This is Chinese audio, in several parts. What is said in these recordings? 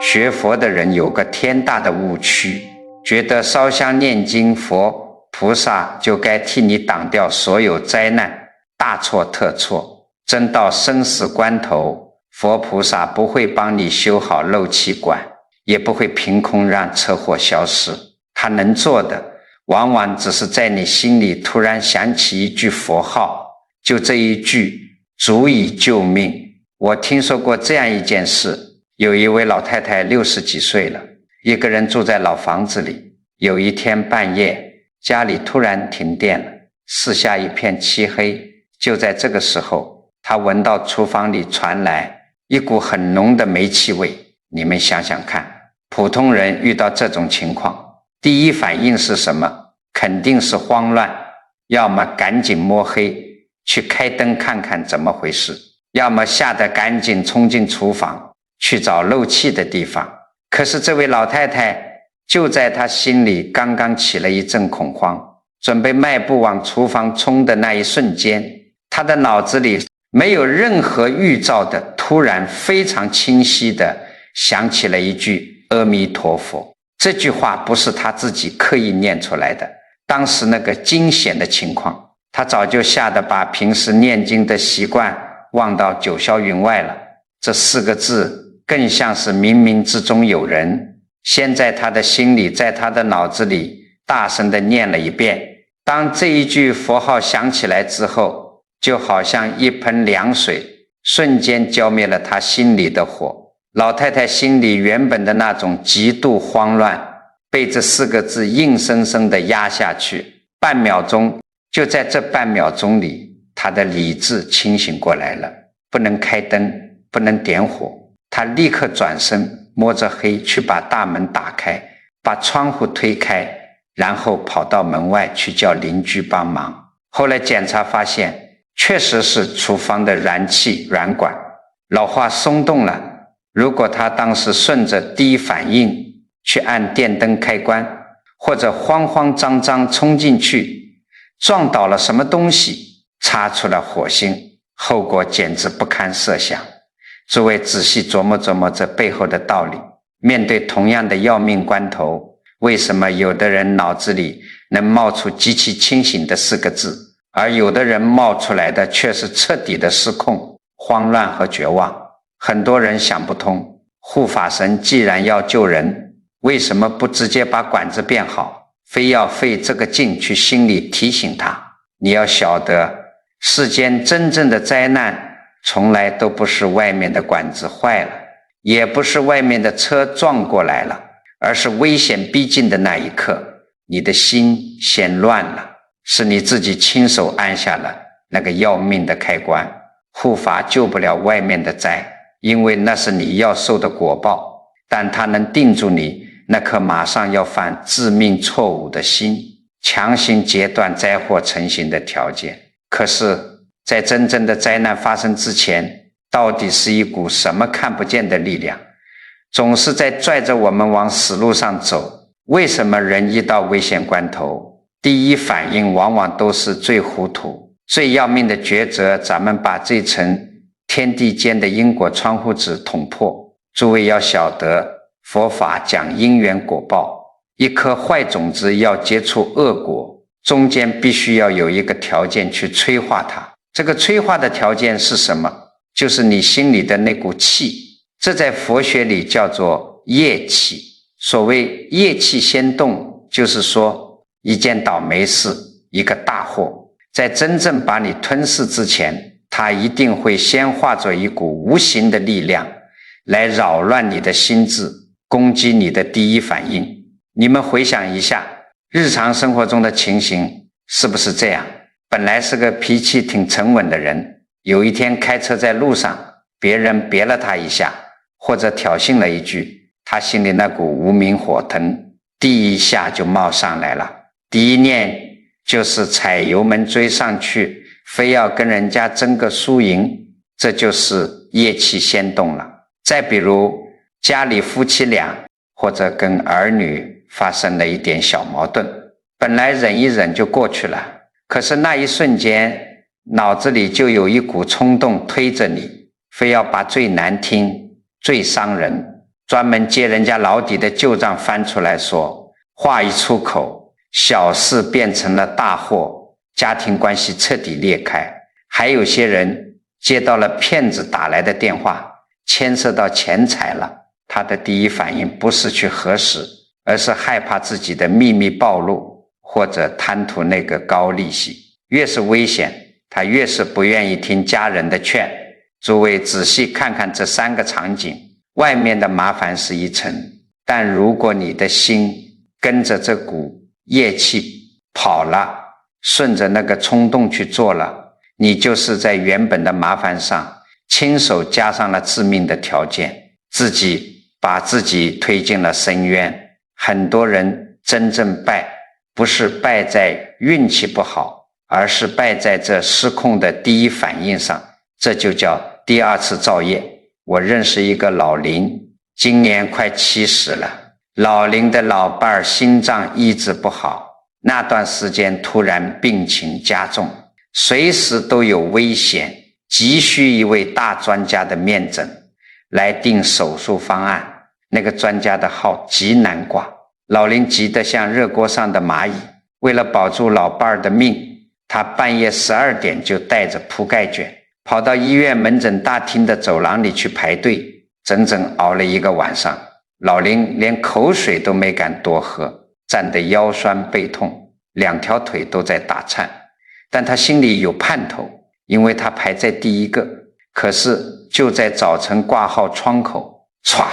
学佛的人有个天大的误区，觉得烧香念经，佛菩萨就该替你挡掉所有灾难，大错特错。真到生死关头，佛菩萨不会帮你修好漏气管，也不会凭空让车祸消失。他能做的往往只是在你心里突然想起一句佛号，就这一句足以救命。我听说过这样一件事，有一位老太太60几岁了，一个人住在老房子里。有一天半夜，家里突然停电了，四下一片漆黑。就在这个时候，她闻到厨房里传来一股很浓的煤气味。你们想想看，普通人遇到这种情况，第一反应是什么？肯定是慌乱，要么赶紧摸黑去开灯看看怎么回事，要么吓得赶紧冲进厨房去找漏气的地方。可是这位老太太就在她心里刚刚起了一阵恐慌，准备迈步往厨房冲的那一瞬间，她的脑子里没有任何预兆的，突然非常清晰的想起了一句阿弥陀佛。这句话不是她自己刻意念出来的，当时那个惊险的情况，她早就吓得把平时念经的习惯忘到九霄云外了。这4个字更像是冥冥之中有人，先在她的心里，在她的脑子里大声地念了一遍。当这一句佛号响起来之后，就好像一盆凉水瞬间浇灭了她心里的火。老太太心里原本的那种极度慌乱，被这4个字硬生生地压下去。半秒钟，就在这半秒钟里，她的理智清醒过来了。不能开灯，不能点火，她立刻转身摸着黑去把大门打开，把窗户推开，然后跑到门外去叫邻居帮忙。后来检查发现，确实是厨房的燃气软管老化松动了。如果他当时顺着第一反应去按电灯开关，或者慌慌张张冲进去撞倒了什么东西，擦出了火星，后果简直不堪设想。诸位仔细琢磨琢磨这背后的道理。面对同样的要命关头，为什么有的人脑子里能冒出极其清醒的4个字，而有的人冒出来的却是彻底的失控、慌乱和绝望？很多人想不通，护法神既然要救人，为什么不直接把管子变好，非要费这个劲去心里提醒他？你要晓得，世间真正的灾难从来都不是外面的管子坏了，也不是外面的车撞过来了，而是危险逼近的那一刻，你的心先乱了，是你自己亲手按下了那个要命的开关。护法救不了外面的灾，因为那是你要受的果报，但它能定住你那颗马上要犯致命错误的心，强行截断灾祸成型的条件。可是在真正的灾难发生之前，到底是一股什么看不见的力量，总是在拽着我们往死路上走？为什么人一到危险关头，第一反应往往都是最糊涂、最要命的抉择？咱们把这层天地间的因果窗户纸捅破。诸位要晓得，佛法讲因缘果报，一颗坏种子要结出恶果，中间必须要有一个条件去催化它。这个催化的条件是什么？就是你心里的那股气，这在佛学里叫做业气。所谓业气先动，就是说一件倒霉事，一个大祸，在真正把你吞噬之前，它一定会先化作一股无形的力量来扰乱你的心智，攻击你的第一反应。你们回想一下日常生活中的情形，是不是这样？本来是个脾气挺沉稳的人，有一天开车在路上，别人别了他一下，或者挑衅了一句，他心里那股无名火腾第一下就冒上来了，第一念就是踩油门追上去，非要跟人家争个输赢，这就是业气先动了。再比如家里夫妻俩或者跟儿女发生了一点小矛盾，本来忍一忍就过去了，可是那一瞬间脑子里就有一股冲动推着你，非要把最难听、最伤人、专门揭人家老底的旧账翻出来说，话一出口，小事变成了大祸，家庭关系彻底裂开。还有些人接到了骗子打来的电话，牵涉到钱财了，他的第一反应不是去核实，而是害怕自己的秘密暴露，或者贪图那个高利息。越是危险，他越是不愿意听家人的劝。诸位仔细看看这3个场景，外面的麻烦是一层，但如果你的心跟着这股业气跑了，顺着那个冲动去做了，你就是在原本的麻烦上亲手加上了致命的条件，自己把自己推进了深渊。很多人真正败，不是败在运气不好，而是败在这失控的第一反应上，这就叫第2次造业。我认识一个老龄，今年快70了，老龄的老伴儿心脏一直不好，那段时间突然病情加重，随时都有危险，急需一位大专家的面诊来定手术方案。那个专家的号极难挂，老龄急得像热锅上的蚂蚁。为了保住老伴儿的命，他半夜12点就带着铺盖卷跑到医院门诊大厅的走廊里去排队，整整熬了1个晚上。老龄连口水都没敢多喝，站得腰酸背痛，2条腿都在打颤。但他心里有盼头，因为他排在第1个。可是就在早晨挂号窗口，唰，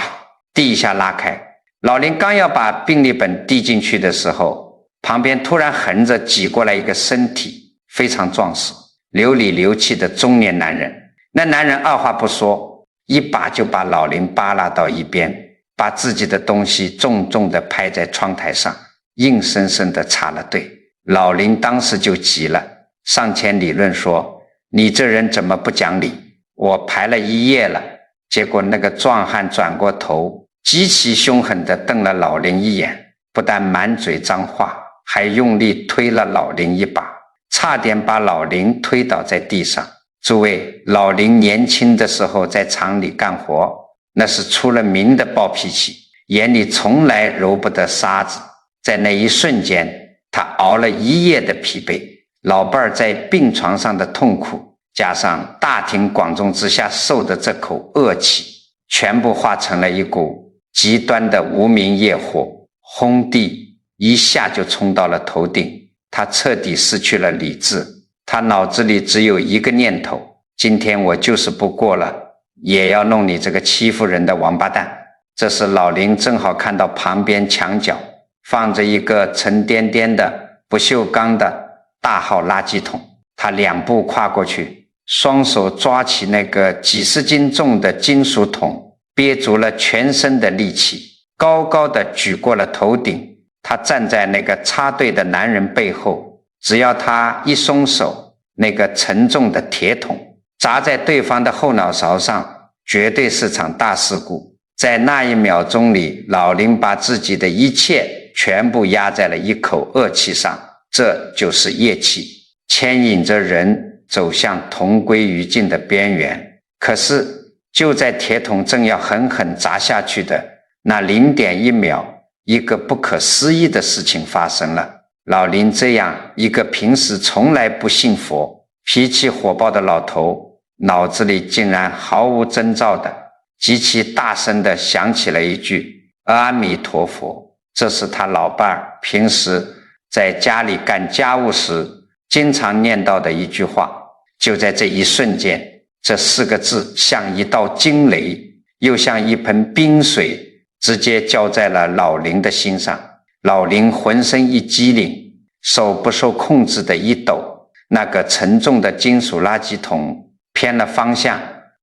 地一下拉开，老龄刚要把病历本递进去的时候，旁边突然横着挤过来一个身体非常壮实、流里流气的中年男人。那男人二话不说，一把就把老龄扒拉到一边，把自己的东西重重地拍在窗台上，硬生生地插了队。老龄当时就急了，上前理论说，你这人怎么不讲理，我排了1夜了。结果那个壮汉转过头，极其凶狠地瞪了老龄一眼，不但满嘴脏话，还用力推了老龄一把，差点把老龄推倒在地上。诸位，老龄年轻的时候在厂里干活，那是出了名的暴脾气，眼里从来揉不得沙子。在那一瞬间，他熬了1夜的疲惫，老伴儿在病床上的痛苦，加上大庭广众之下受的这口恶气，全部化成了一股极端的无名业火，轰地一下就冲到了头顶。他彻底失去了理智，他脑子里只有一个念头，今天我就是不过了，也要弄你这个欺负人的王八蛋。这时老龄正好看到旁边墙角放着一个沉甸甸的不锈钢的大号垃圾桶，他2步跨过去，双手抓起那个几十斤重的金属桶，憋足了全身的力气，高高的举过了头顶。他站在那个插队的男人背后，只要他一松手，那个沉重的铁桶砸在对方的后脑勺上，绝对是场大事故。在那1秒钟里，老龄把自己的一切全部压在了一口恶气上，这就是业气，牵引着人走向同归于尽的边缘。可是就在铁桶正要狠狠砸下去的那0.1秒，一个不可思议的事情发生了。老龄这样一个平时从来不信佛、脾气火爆的老头，脑子里竟然毫无征兆的极其大声地响起了一句阿弥陀佛。这是他老伴儿平时在家里干家务时经常念叨的一句话。就在这一瞬间，这4个字像一道惊雷，又像一盆冰水，直接浇在了老龄的心上。老龄浑身一激灵，手不受控制的一抖，那个沉重的金属垃圾桶偏了方向，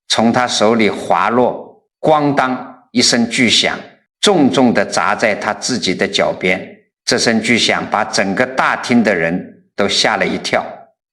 从他手里滑落，咣当一声巨响，重重地砸在他自己的脚边。这声巨响把整个大厅的人都吓了一跳，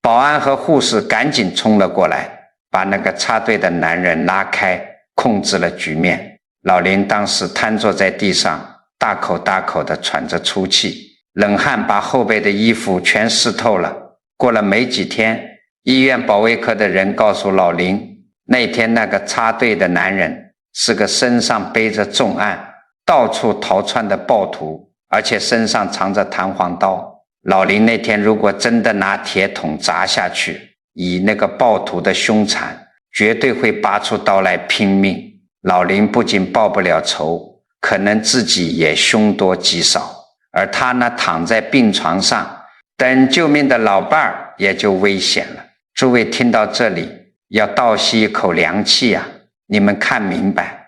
保安和护士赶紧冲了过来，把那个插队的男人拉开，控制了局面。老龄当时瘫坐在地上，大口大口地喘着粗气，冷汗把后背的衣服全湿透了。过了没几天，医院保卫科的人告诉老龄，那天那个插队的男人是个身上背着重案，到处逃窜的暴徒，而且身上藏着弹簧刀。老林那天如果真的拿铁桶砸下去，以那个暴徒的凶残，绝对会拔出刀来拼命。老林不仅报不了仇，可能自己也凶多吉少，而他呢，躺在病床上等救命的老伴儿也就危险了。诸位听到这里要倒吸一口凉气啊！你们看明白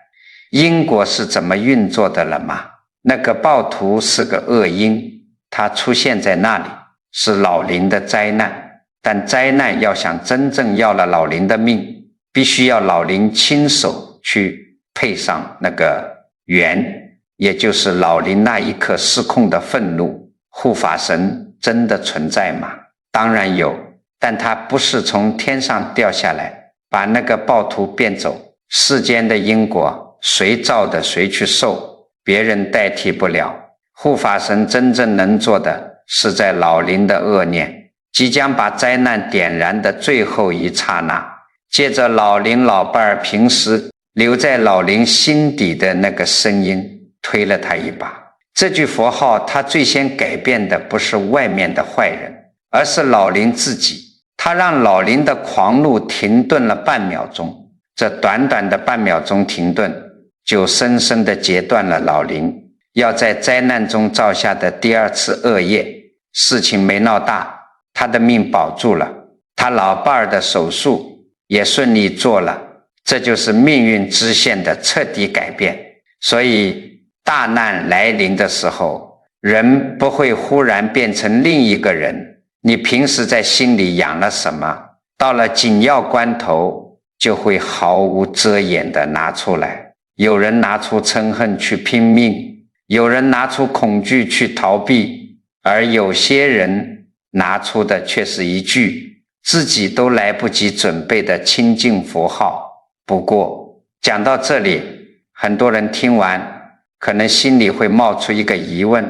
因果是怎么运作的了吗？那个暴徒是个恶因，他出现在那里是老林的灾难，但灾难要想真正要了老林的命，必须要老林亲手去配上那个缘，也就是老林那一刻失控的愤怒。护法神真的存在吗？当然有，但他不是从天上掉下来把那个暴徒变走。世间的因果谁造的谁去受，别人代替不了。护法神真正能做的是在老林的恶念即将把灾难点燃的最后一刹那，借着老林老伴儿平时留在老林心底的那个声音推了他一把。这句佛号他最先改变的不是外面的坏人，而是老林自己。他让老林的狂怒停顿了半秒钟，这短短的半秒钟停顿就深深地截断了老林要在灾难中造下的第二次恶业。事情没闹大，他的命保住了，他老伴儿的手术也顺利做了，这就是命运支线的彻底改变。所以大难来临的时候，人不会忽然变成另一个人，你平时在心里养了什么，到了紧要关头就会毫无遮掩地拿出来。有人拿出嗔恨去拼命，有人拿出恐惧去逃避，而有些人拿出的却是一句自己都来不及准备的清净佛号。不过讲到这里，很多人听完可能心里会冒出一个疑问，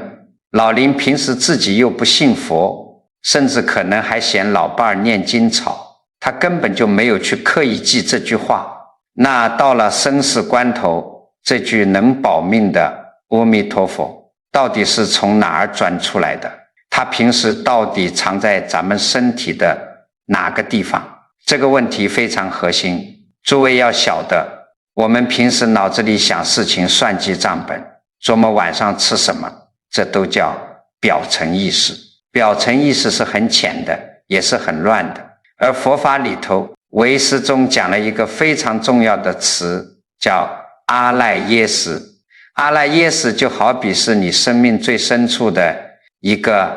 老林平时自己又不信佛，甚至可能还嫌老伴儿念经吵，他根本就没有去刻意记这句话，那到了生死关头，这句能保命的阿弥陀佛到底是从哪儿钻出来的？他平时到底藏在咱们身体的哪个地方？这个问题非常核心，诸位要晓得，我们平时脑子里想事情，算计账本，琢磨晚上吃什么，这都叫表层意识。表层意识是很浅的，也是很乱的。而佛法里头唯识中讲了一个非常重要的词，叫阿赖耶识。阿赖耶识就好比是你生命最深处的一个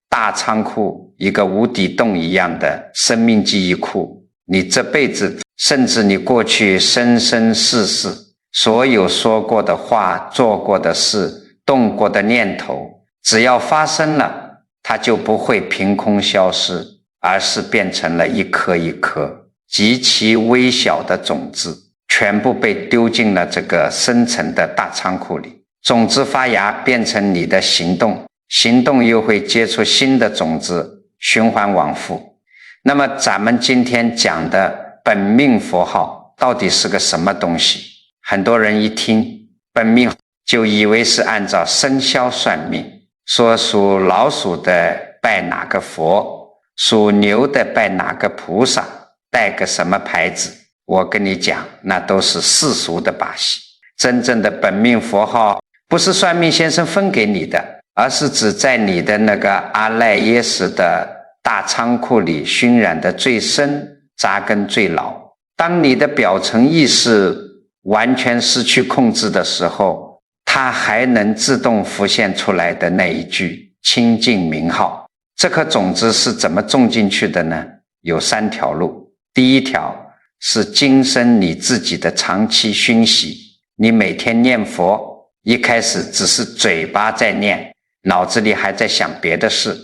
大仓库，一个无底洞一样的生命记忆库。你这辈子甚至你过去生生世世所有说过的话，做过的事，动过的念头，只要发生了，它就不会凭空消失，而是变成了一颗一颗极其微小的种子，全部被丢进了这个深层的大仓库里。种子发芽变成你的行动，行动又会接触新的种子，循环往复。那么咱们今天讲的本命佛号到底是个什么东西？很多人一听本命就以为是按照生肖算命，说属老鼠的拜哪个佛，属牛的拜哪个菩萨，带个什么牌子。我跟你讲，那都是世俗的把戏。真正的本命佛号不是算命先生分给你的，而是指在你的那个阿赖耶识的大仓库里熏染的最深，扎根最牢。当你的表层意识完全失去控制的时候，它还能自动浮现出来的那一句清净名号。这颗种子是怎么种进去的呢？有3条路。第一条是今生你自己的长期熏习，你每天念佛，一开始只是嘴巴在念，脑子里还在想别的事，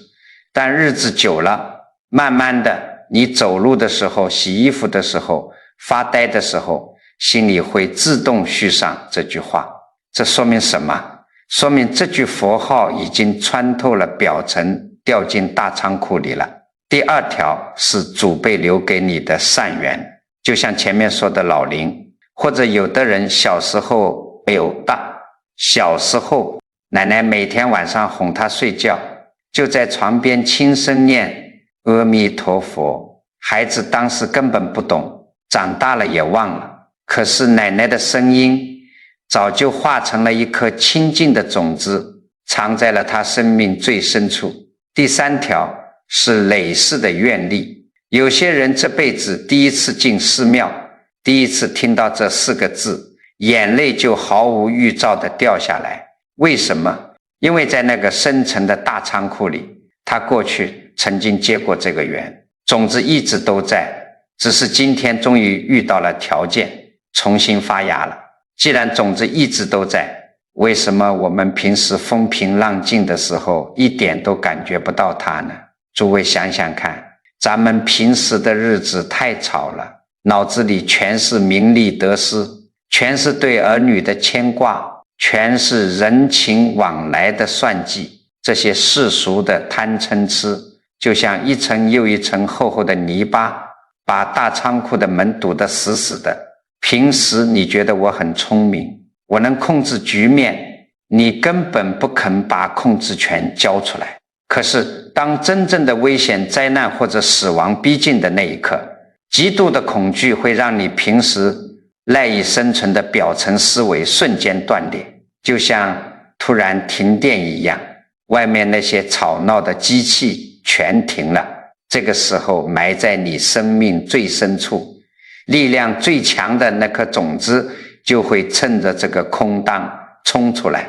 但日子久了，慢慢的你走路的时候，洗衣服的时候，发呆的时候，心里会自动续上这句话。这说明什么？说明这句佛号已经穿透了表层，掉进大仓库里了。第2条是祖辈留给你的善缘，就像前面说的老林，或者有的人小时候奶奶每天晚上哄他睡觉，就在床边轻声念阿弥陀佛，孩子当时根本不懂，长大了也忘了，可是奶奶的声音早就化成了一颗清净的种子，藏在了他生命最深处。第3条是累世的愿力。有些人这辈子第一次进寺庙，第一次听到这4个字，眼泪就毫无预兆地掉下来。为什么？因为在那个深层的大仓库里，他过去曾经结过这个缘，种子一直都在，只是今天终于遇到了条件，重新发芽了。既然种子一直都在，为什么我们平时风平浪静的时候一点都感觉不到它呢？诸位想想看，咱们平时的日子太吵了，脑子里全是名利得失，全是对儿女的牵挂，全是人情往来的算计。这些世俗的贪嗔痴就像一层又一层厚厚的泥巴，把大仓库的门堵得死死的。平时你觉得我很聪明，我能控制局面，你根本不肯把控制权交出来。可是当真正的危险、灾难或者死亡逼近的那一刻，极度的恐惧会让你平时赖以生存的表层思维瞬间断裂，就像突然停电一样，外面那些吵闹的机器全停了。这个时候埋在你生命最深处力量最强的那颗种子就会趁着这个空档冲出来。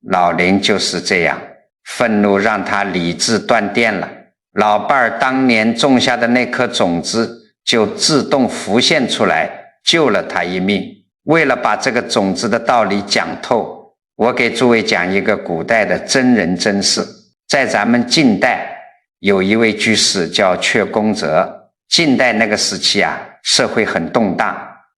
老林就是这样，愤怒让他理智断电了，老伴儿当年种下的那颗种子就自动浮现出来，救了他一命。为了把这个种子的道理讲透，我给诸位讲一个古代的真人真事。在咱们晋代有一位居士叫阙公泽。晋代那个时期啊，社会很动荡，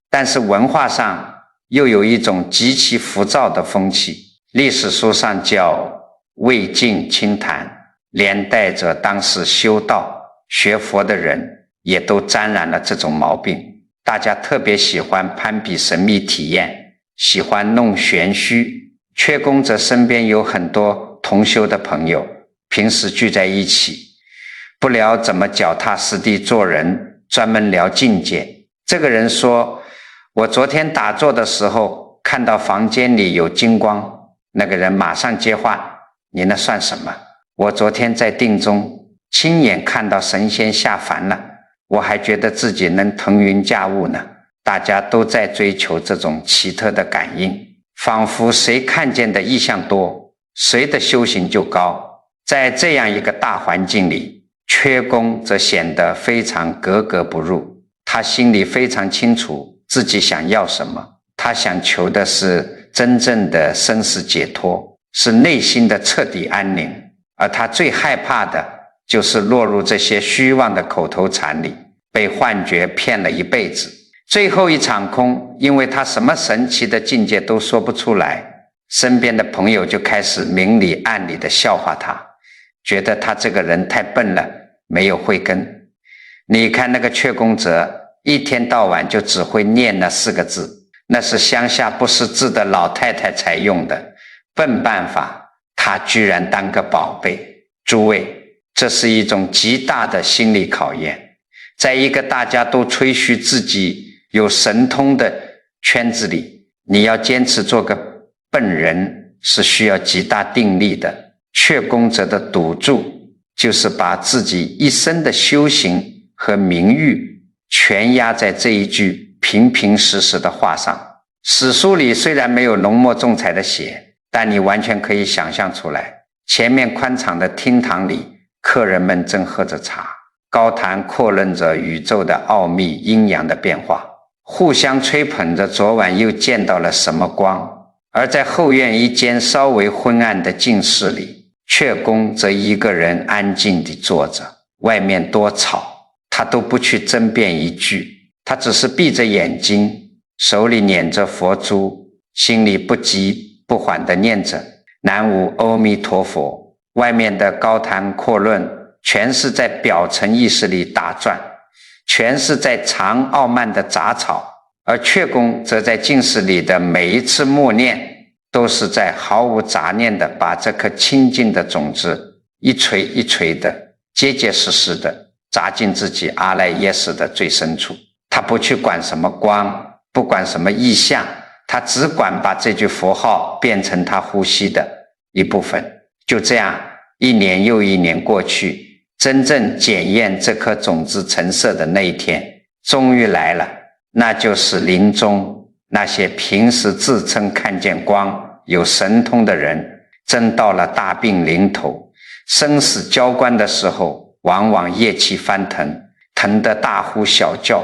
但是文化上又有一种极其浮躁的风气，历史书上叫魏晋清谈，连带着当时修道学佛的人也都沾染了这种毛病。大家特别喜欢攀比神秘体验，喜欢弄玄虚。阙公泽身边有很多同修的朋友，平时聚在一起，不聊怎么脚踏实地做人，专门聊境界。这个人说，我昨天打坐的时候看到房间里有金光。那个人马上接话，你那算什么？我昨天在定中亲眼看到神仙下凡了，我还觉得自己能腾云驾雾呢。大家都在追求这种奇特的感应，仿佛谁看见的异象多，谁的修行就高。在这样一个大环境里，阙公则显得非常格格不入。他心里非常清楚自己想要什么，他想求的是真正的生死解脱，是内心的彻底安宁。而他最害怕的就是落入这些虚妄的口头禅里，被幻觉骗了一辈子。最后一场空，因为他什么神奇的境界都说不出来，身边的朋友就开始明里暗里的笑话他，觉得他这个人太笨了，没有慧根。你看那个阙公泽，一天到晚就只会念那4个字，那是乡下不识字的老太太才用的笨办法，他居然当个宝贝。诸位，这是一种极大的心理考验。在一个大家都吹嘘自己有神通的圈子里，你要坚持做个笨人是需要极大定力的。阙公泽的赌注就是把自己一生的修行和名誉全压在这一句平平实实的话上。史书里虽然没有浓墨重彩的写，但你完全可以想象出来，前面宽敞的厅堂里，客人们正喝着茶，高谈阔论着宇宙的奥秘，阴阳的变化，互相吹捧着昨晚又见到了什么光。而在后院一间稍微昏暗的静室里，阙公则一个人安静地坐着，外面多吵他都不去争辩一句，他只是闭着眼睛，手里捻着佛珠，心里不急不缓地念着南无阿弥陀佛。外面的高谈阔论全是在表层意识里打转，全是在藏傲慢的杂草，而阙宫则在净室里的每一次默念，都是在毫无杂念的把这颗清净的种子一锤一锤的结结实实的扎进自己阿赖耶识的最深处。他不去管什么光，不管什么意象，他只管把这句佛号变成他呼吸的一部分。就这样一年又一年过去，真正检验这颗种子成色的那一天终于来了，那就是临终那些平时自称看见光有神通的人，真到了大病临头生死交关的时候，往往业气翻腾，疼得大呼小叫，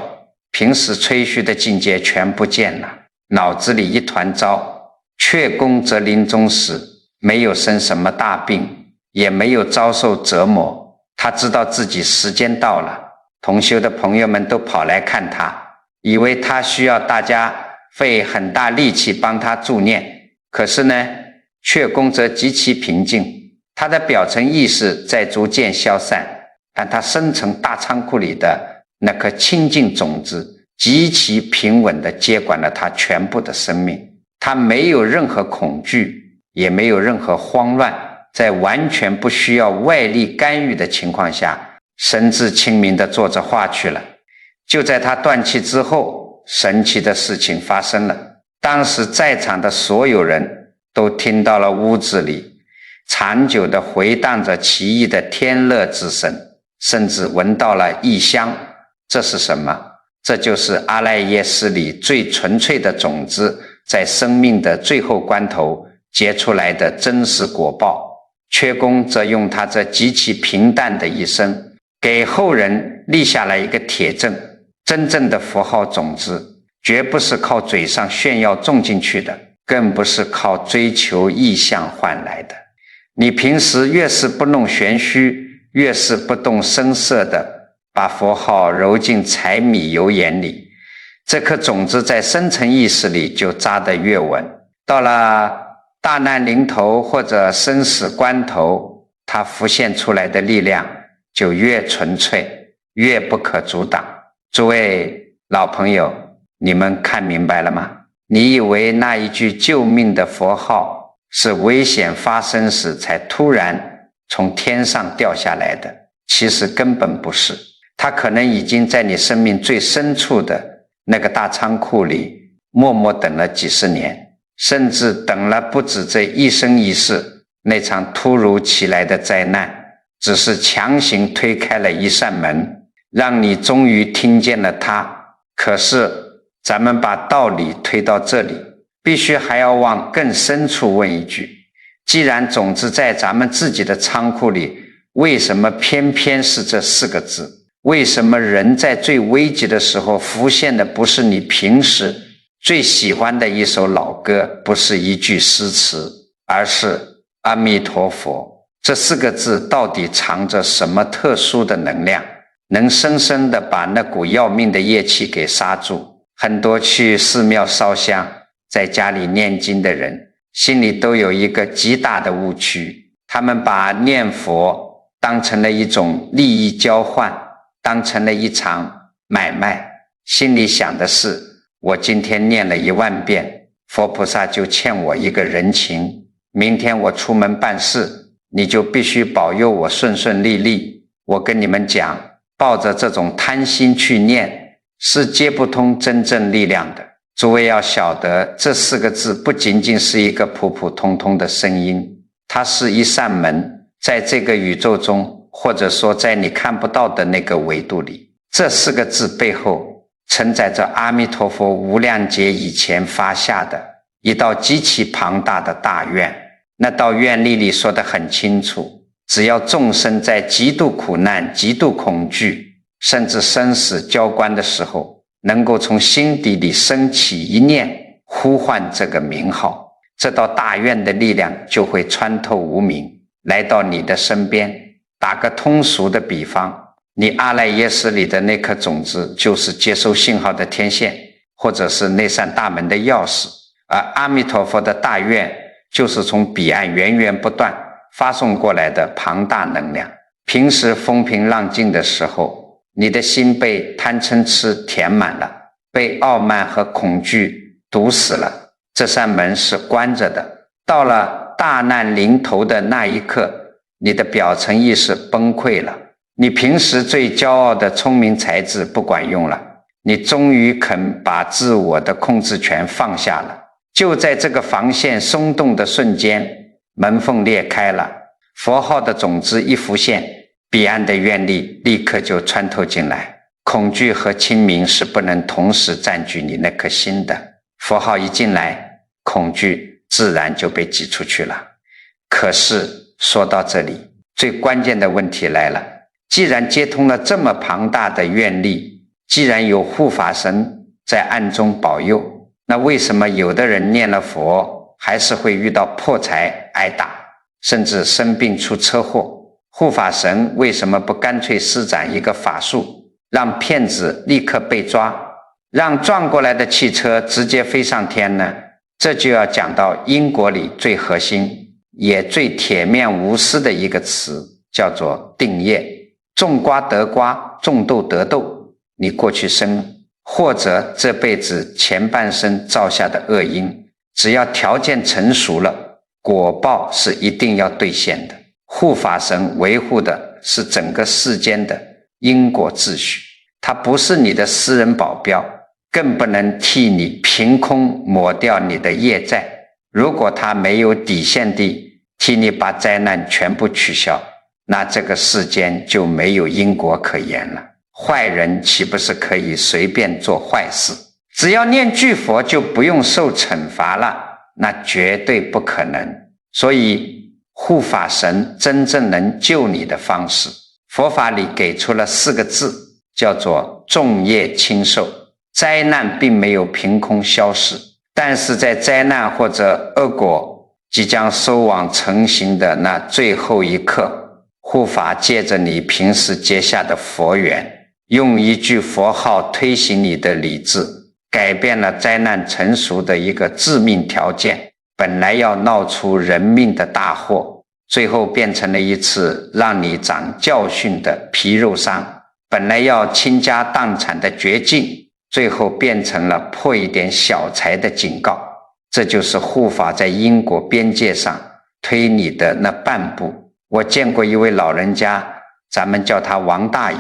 平时吹嘘的境界全不见了，脑子里一团糟。阙宫则临终时没有生什么大病，也没有遭受折磨，他知道自己时间到了，同修的朋友们都跑来看他，以为他需要大家费很大力气帮他助念。可是呢，阙宫则极其平静，他的表层意识在逐渐消散，但他深层大仓库里的那颗清净种子极其平稳地接管了他全部的生命。他没有任何恐惧，也没有任何慌乱，在完全不需要外力干预的情况下，神志清明地坐着画去了。就在他断气之后，神奇的事情发生了。当时在场的所有人都听到了屋子里长久地回荡着奇异的天乐之声，甚至闻到了异香。这是什么？这就是阿赖耶识里最纯粹的种子在生命的最后关头结出来的真实果报。阙宫则用他这极其平淡的一生，给后人立下了一个铁证：真正的佛号种子绝不是靠嘴上炫耀种进去的，更不是靠追求意象换来的。你平时越是不弄玄虚，越是不动声色的把佛号揉进柴米油盐里，这颗种子在深层意识里就扎得越稳，到了大难临头或者生死关头，它浮现出来的力量就越纯粹，越不可阻挡。诸位老朋友，你们看明白了吗？你以为那一句救命的佛号是危险发生时才突然从天上掉下来的，其实根本不是。它可能已经在你生命最深处的那个大仓库里默默等了几十年，甚至等了不止这一生一世。那场突如其来的灾难只是强行推开了一扇门，让你终于听见了它。可是咱们把道理推到这里，必须还要往更深处问一句：既然种子在咱们自己的仓库里，为什么偏偏是这4个字？为什么人在最危急的时候浮现的不是你平时最喜欢的一首老歌，不是一句诗词，而是阿弥陀佛？这4个字到底藏着什么特殊的能量，能深深地把那股要命的业气给刹住？很多去寺庙烧香，在家里念经的人心里都有一个极大的误区，他们把念佛当成了一种利益交换，当成了一场买卖，心里想的是，我今天念了10000遍，佛菩萨就欠我一个人情，明天我出门办事，你就必须保佑我顺顺利利。我跟你们讲，抱着这种贪心去念，是接不通真正力量的。诸位要晓得，这4个字不仅仅是一个普普通通的声音，它是一扇门，在这个宇宙中，或者说在你看不到的那个维度里，这4个字背后承载着阿弥陀佛无量劫以前发下的一道极其庞大的大愿。那道愿力里说得很清楚，只要众生在极度苦难、极度恐惧，甚至生死交关的时候，能够从心底里升起一念，呼唤这个名号，这道大愿的力量就会穿透无明，来到你的身边。打个通俗的比方，你阿赖耶识里的那颗种子就是接收信号的天线，或者是那扇大门的钥匙，而阿弥陀佛的大愿就是从彼岸源源不断发送过来的庞大能量。平时风平浪静的时候，你的心被贪嗔痴填满了，被傲慢和恐惧堵死了，这扇门是关着的。到了大难临头的那一刻，你的表层意识崩溃了，你平时最骄傲的聪明才智不管用了，你终于肯把自我的控制权放下了。就在这个防线松动的瞬间，门缝裂开了，佛号的种子一浮现，彼岸的愿力立刻就穿透进来。恐惧和清明是不能同时占据你那颗心的，佛号一进来，恐惧自然就被挤出去了。可是说到这里，最关键的问题来了，既然接通了这么庞大的愿力，既然有护法神在暗中保佑，那为什么有的人念了佛还是会遇到破财挨打，甚至生病出车祸？护法神为什么不干脆施展一个法术，让骗子立刻被抓，让撞过来的汽车直接飞上天呢？这就要讲到因果里最核心也最铁面无私的一个词，叫做定业。种瓜得瓜，种豆得豆，你过去生或者这辈子前半生造下的恶因，只要条件成熟了，果报是一定要兑现的。护法神维护的是整个世间的因果秩序，它不是你的私人保镖，更不能替你凭空抹掉你的业债。如果他没有底线地替你把灾难全部取消，那这个世间就没有因果可言了。坏人岂不是可以随便做坏事？只要念句佛就不用受惩罚了？那绝对不可能。所以护法神真正能救你的方式，佛法里给出了4个字，叫做众业轻受。灾难并没有凭空消逝，但是在灾难或者恶果即将收网成型的那最后一刻，护法借着你平时结下的佛缘，用一句佛号推行你的理智，改变了灾难成熟的一个致命条件。本来要闹出人命的大祸，最后变成了一次让你长教训的皮肉伤；本来要倾家荡产的绝境，最后变成了破一点小财的警告。这就是护法在因果边界上推你的那半步。我见过一位老人家，咱们叫他王大爷，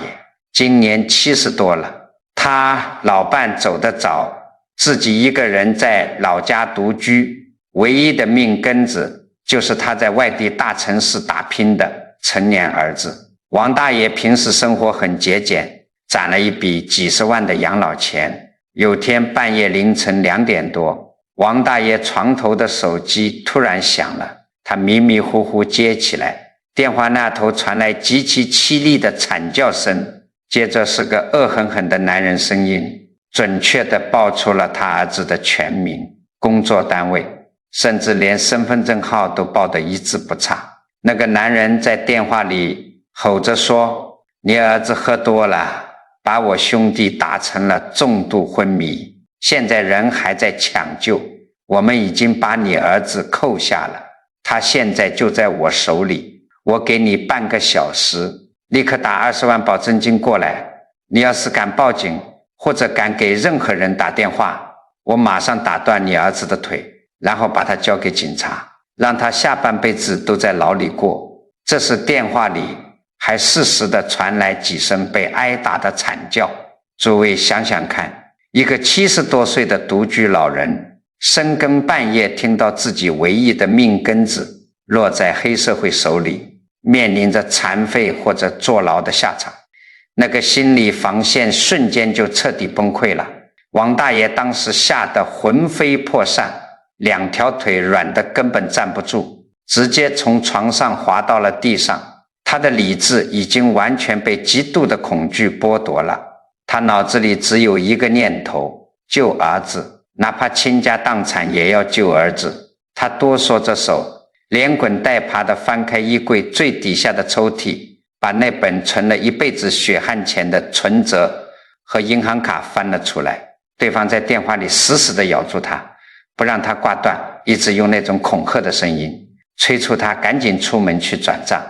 今年70多了，他老伴走得早，自己一个人在老家独居，唯一的命根子就是他在外地大城市打拼的成年儿子。王大爷平时生活很节俭，攒了一笔几十万的养老钱。有天半夜凌晨2点多，王大爷床头的手机突然响了，他迷迷糊糊接起来，电话那头传来极其凄厉的惨叫声，接着是个恶狠狠的男人声音，准确地报出了他儿子的全名、工作单位，甚至连身份证号都报得一字不差。那个男人在电话里吼着说：“你儿子喝多了，把我兄弟打成了重度昏迷，现在人还在抢救，我们已经把你儿子扣下了，他现在就在我手里，我给你半个小时，立刻打20万保证金过来，你要是敢报警或者敢给任何人打电话，我马上打断你儿子的腿，然后把他交给警察，让他下半辈子都在牢里过。”这是电话里还适时地传来几声被挨打的惨叫。诸位想想看，一个70多岁的独居老人，深更半夜听到自己唯一的命根子落在黑社会手里，面临着残废或者坐牢的下场，那个心理防线瞬间就彻底崩溃了。王大爷当时吓得魂飞魄散，2条腿软得根本站不住，直接从床上滑到了地上。他的理智已经完全被极度的恐惧剥夺了，他脑子里只有一个念头：救儿子，哪怕倾家荡产也要救儿子。他哆嗦着手，连滚带爬地翻开衣柜最底下的抽屉，把那本存了一辈子血汗钱的存折和银行卡翻了出来。对方在电话里死死地咬住他，不让他挂断，一直用那种恐吓的声音催促他赶紧出门去转账。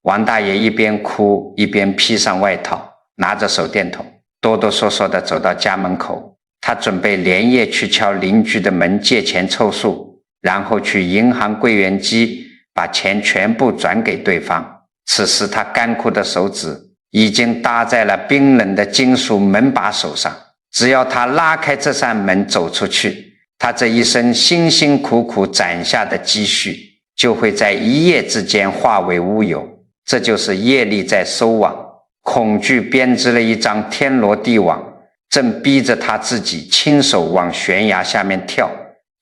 王大爷一边哭一边披上外套，拿着手电筒，哆哆嗦嗦地走到家门口，他准备连夜去敲邻居的门借钱凑数，然后去银行柜员机把钱全部转给对方。此时他干枯的手指已经搭在了冰冷的金属门把手上，只要他拉开这扇门走出去，他这一生辛辛苦苦攒下的积蓄就会在一夜之间化为乌有。这就是业力在收网，恐惧编织了一张天罗地网，正逼着他自己亲手往悬崖下面跳。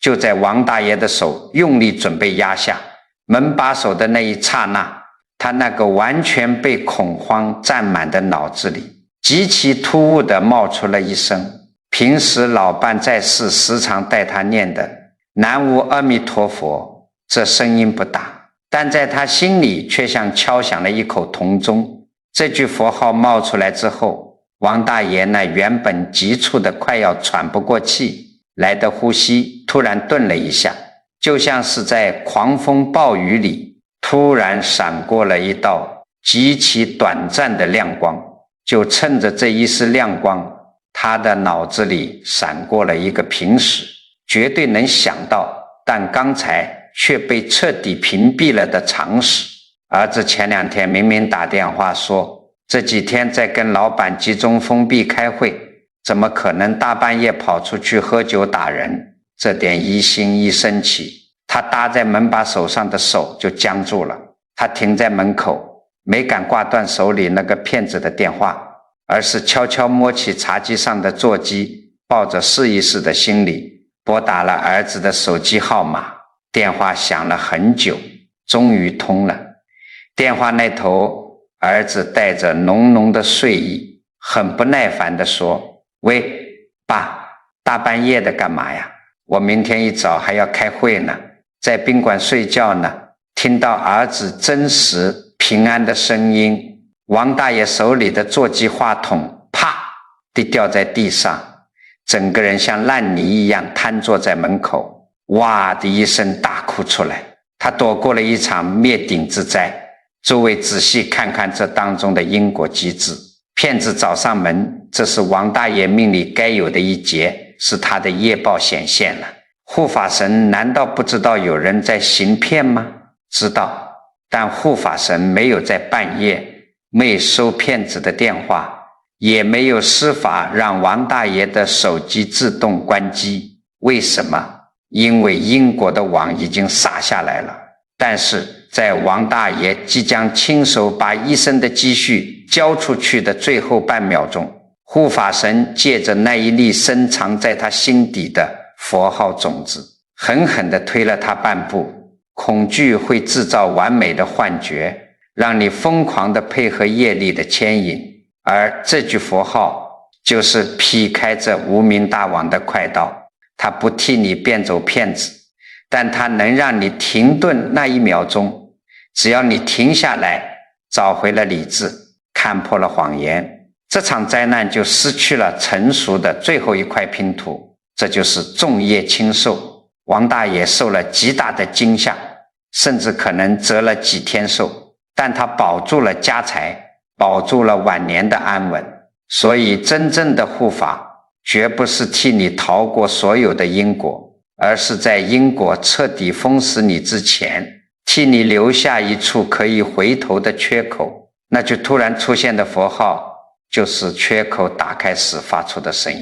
就在王大爷的手用力准备压下门把手的那一刹那，他那个完全被恐慌占满的脑子里极其突兀地冒出了一声平时老伴在世时常带他念的南无阿弥陀佛。这声音不大，但在他心里却像敲响了一口铜钟。这句佛号冒出来之后，王大爷那原本急促的快要喘不过气来的呼吸突然顿了一下，就像是在狂风暴雨里突然闪过了一道极其短暂的亮光。就趁着这一丝亮光，他的脑子里闪过了一个平时绝对能想到但刚才却被彻底屏蔽了的常识。儿子前2天明明打电话说这几天在跟老板集中封闭开会，怎么可能大半夜跑出去喝酒打人？这点疑心一升起，他搭在门把手上的手就僵住了。他停在门口，没敢挂断手里那个骗子的电话，而是悄悄摸起茶几上的座机，抱着试一试的心理拨打了儿子的手机号码。电话响了很久，终于通了。电话那头，儿子带着浓浓的睡意，很不耐烦地说：喂，爸，大半夜的干嘛呀？我明天一早还要开会呢，在宾馆睡觉呢。听到儿子真实平安的声音，王大爷手里的座机话筒啪地掉在地上，整个人像烂泥一样瘫坐在门口，哇的一声大哭出来。他躲过了一场灭顶之灾。诸位仔细看看这当中的因果机制。骗子找上门，这是王大爷命里该有的一劫，是他的业报显现了。护法神难道不知道有人在行骗吗？知道，但护法神没有在半夜没收骗子的电话，也没有施法让王大爷的手机自动关机。为什么？因为因果的网已经撒下来了。但是在王大爷即将亲手把一生的积蓄交出去的最后半秒钟，护法神借着那一粒深藏在他心底的佛号种子，狠狠地推了他半步。恐惧会制造完美的幻觉，让你疯狂地配合业力的牵引，而这句佛号就是劈开这无名大网的快刀。它不替你变走骗子，但它能让你停顿那1秒钟。只要你停下来，找回了理智，看破了谎言，这场灾难就失去了成熟的最后一块拼图。这就是重业轻受。王大爷受了极大的惊吓，甚至可能折了几天寿，但他保住了家财，保住了晚年的安稳。所以真正的护法绝不是替你逃过所有的因果，而是在因果彻底封死你之前，替你留下一处可以回头的缺口。那就突然出现的佛号，就是缺口打开时发出的声音。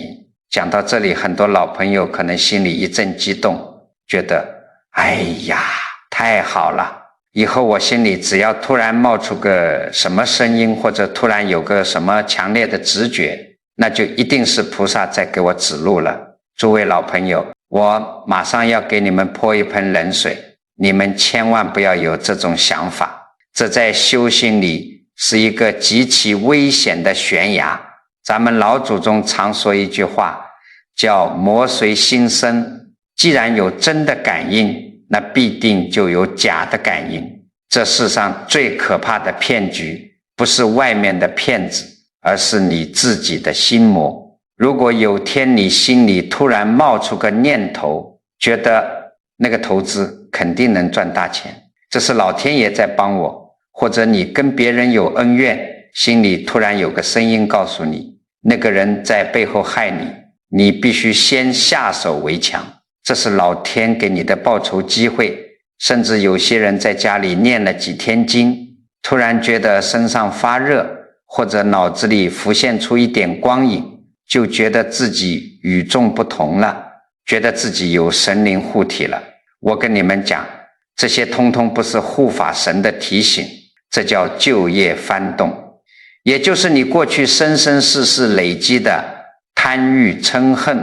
讲到这里，很多老朋友可能心里一阵激动，觉得哎呀太好了，以后我心里只要突然冒出个什么声音，或者突然有个什么强烈的直觉，那就一定是菩萨在给我指路了。诸位老朋友，我马上要给你们泼一盆冷水，你们千万不要有这种想法，这在修行里是一个极其危险的悬崖。咱们老祖宗常说一句话，叫魔随心生，既然有真的感应，那必定就有假的感应。这世上最可怕的骗局，不是外面的骗子，而是你自己的心魔。如果有天你心里突然冒出个念头，觉得那个投资肯定能赚大钱，这是老天爷在帮我，或者你跟别人有恩怨，心里突然有个声音告诉你，那个人在背后害你，你必须先下手为强，这是老天给你的报仇机会。甚至有些人在家里念了几天经，突然觉得身上发热，或者脑子里浮现出一点光影，就觉得自己与众不同了，觉得自己有神灵护体了。我跟你们讲，这些通通不是护法神的提醒，这叫旧业翻动，也就是你过去生生世世累积的贪欲嗔恨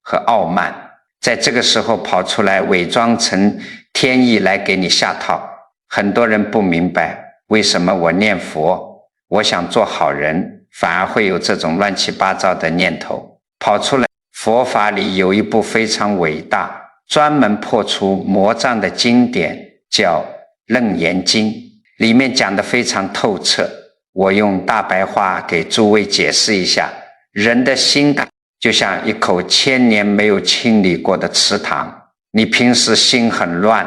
和傲慢，在这个时候跑出来伪装成天意来给你下套。很多人不明白为什么我念佛，我想做好人，反而会有这种乱七八糟的念头跑出来。佛法里有一部非常伟大，专门破除魔障的经典，叫《楞严经》，里面讲得非常透彻。我用大白话给诸位解释一下，人的心就像一口千年没有清理过的池塘，你平时心很乱，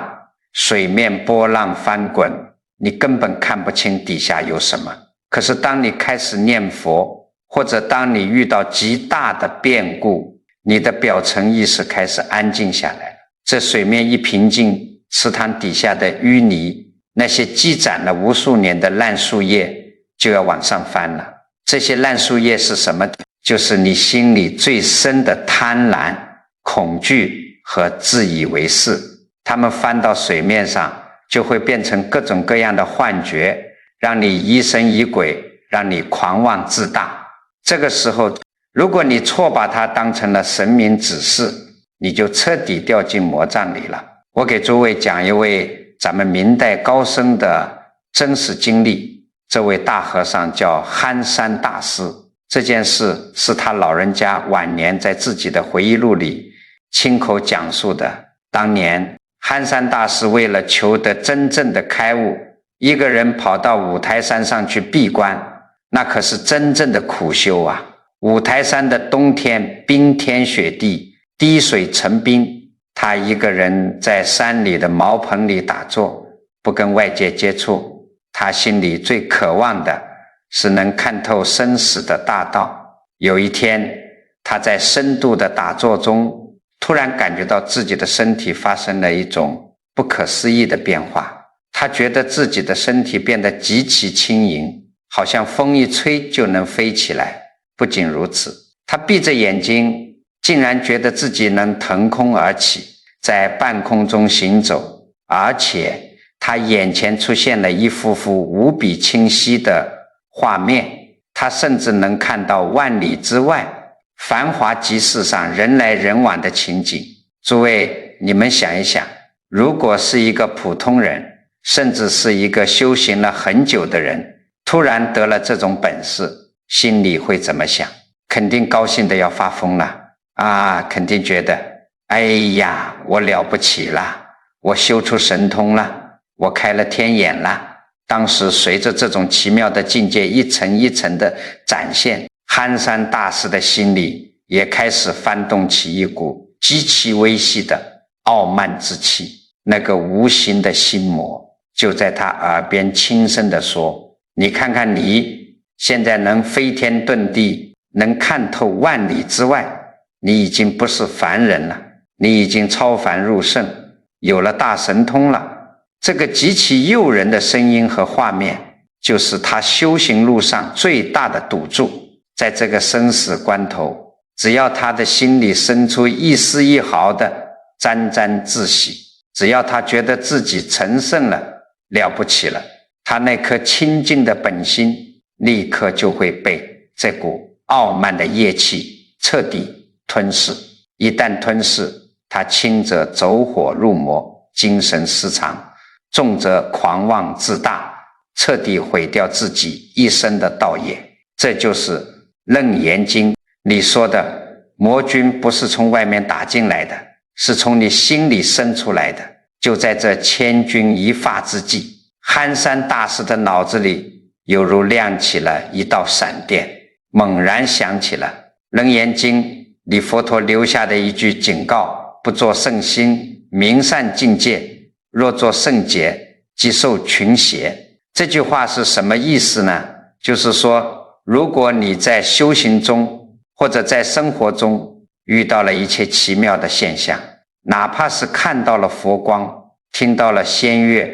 水面波浪翻滚，你根本看不清底下有什么。可是当你开始念佛，或者当你遇到极大的变故，你的表层意识开始安静下来了，这水面一平静，池塘底下的淤泥，那些积攒了无数年的烂树叶就要往上翻了。这些烂树叶是什么？就是你心里最深的贪婪、恐惧和自以为是，它们翻到水面上就会变成各种各样的幻觉，让你疑神疑鬼，让你狂妄自大。这个时候如果你错把它当成了神明指示，你就彻底掉进魔障里了。我给诸位讲一位咱们明代高僧的真实经历，这位大和尚叫憨山大师。这件事是他老人家晚年在自己的回忆录里亲口讲述的。当年憨山大师为了求得真正的开悟，一个人跑到五台山上去闭关，那可是真正的苦修啊。五台山的冬天冰天雪地，滴水成冰，他一个人在山里的茅棚里打坐，不跟外界接触。他心里最渴望的是能看透生死的大道。有一天，他在深度的打坐中，突然感觉到自己的身体发生了一种不可思议的变化。他觉得自己的身体变得极其轻盈，好像风一吹就能飞起来。不仅如此，他闭着眼睛，竟然觉得自己能腾空而起，在半空中行走，而且他眼前出现了一幅幅无比清晰的画面，他甚至能看到万里之外繁华集市上人来人往的情景。诸位，你们想一想，如果是一个普通人，甚至是一个修行了很久的人，突然得了这种本事，心里会怎么想？肯定高兴的要发疯了啊！肯定觉得，哎呀，我了不起了，我修出神通了，我开了天眼了。当时随着这种奇妙的境界一层一层的展现，憨山大师的心里也开始翻动起一股极其微细的傲慢之气。那个无形的心魔就在他耳边轻声地说，你看看你现在能飞天遁地，能看透万里之外，你已经不是凡人了，你已经超凡入圣，有了大神通了。这个极其诱人的声音和画面，就是他修行路上最大的赌注。在这个生死关头，只要他的心里生出一丝一毫的沾沾自喜，只要他觉得自己成圣了，了不起了，他那颗清净的本心立刻就会被这股傲慢的业气彻底吞噬。一旦吞噬，他轻则走火入魔，精神失常，重则狂妄自大，彻底毁掉自己一生的道业。这就是《楞严经》里说的，魔君不是从外面打进来的，是从你心里生出来的。就在这千钧一发之际，憨山大师的脑子里犹如亮起了一道闪电，猛然想起了《楞严经》里佛陀留下的一句警告，不作圣心，明善境界，若作圣解，即受群邪。这句话是什么意思呢？就是说，如果你在修行中或者在生活中遇到了一切奇妙的现象，哪怕是看到了佛光，听到了仙乐，